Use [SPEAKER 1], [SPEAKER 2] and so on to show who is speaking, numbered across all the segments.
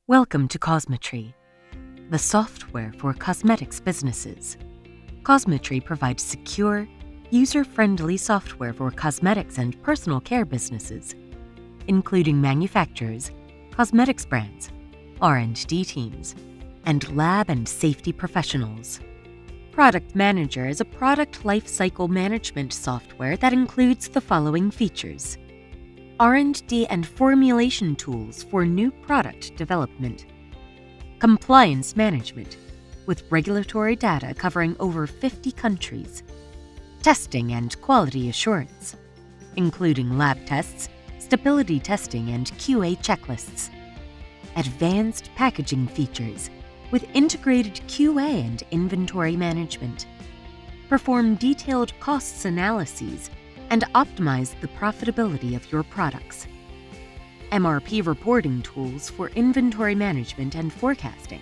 [SPEAKER 1] Welcome to Cosmetri, the software for cosmetics businesses. Cosmetri provides secure, user-friendly software for cosmetics and personal care businesses, including manufacturers, cosmetics brands, R&D teams, and lab and safety professionals. Product Manager is a product lifecycle management software that includes the following features: R&D and formulation tools for new product development, compliance management with regulatory data covering over 50 countries, testing and quality assurance, including lab tests, stability testing, and QA checklists, advanced packaging features with integrated QA and inventory management, perform detailed costs analyses, and optimize the profitability of your products. MRP reporting tools for inventory management and forecasting,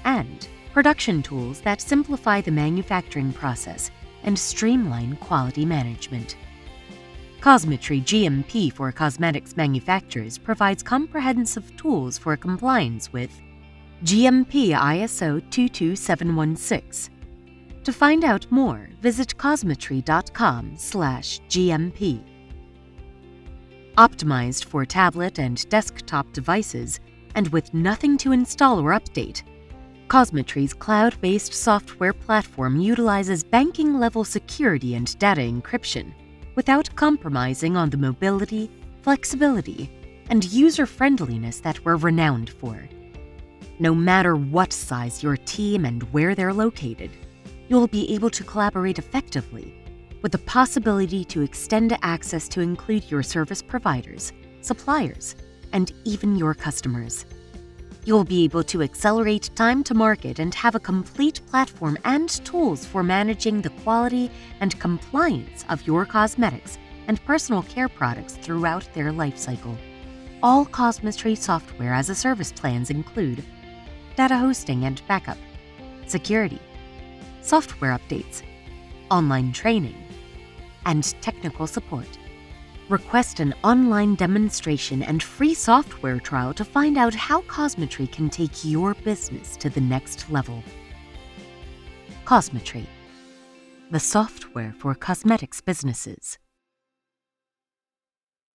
[SPEAKER 1] and production tools that simplify the manufacturing process and streamline quality management. Cosmetri GMP for cosmetics manufacturers provides comprehensive tools for compliance with GMP ISO 22716. To find out more, visit cosmetri.com/GMP. Optimized for tablet and desktop devices and with nothing to install or update, Cosmetri's cloud-based software platform utilizes banking-level security and data encryption without compromising on the mobility, flexibility, and user-friendliness that we're renowned for. No matter what size your team and where they're located, you'll be able to collaborate effectively, with the possibility to extend access to include your service providers, suppliers, and even your customers. You'll be able to accelerate time to market and have a complete platform and tools for managing the quality and compliance of your cosmetics and personal care products throughout their lifecycle. All Cosmetri software as a service plans include data hosting and backup, security, software updates, online training, and technical support. Request an online demonstration and free software trial to find out how Cosmetri can take your business to the next level. Cosmetri, the software for cosmetics businesses.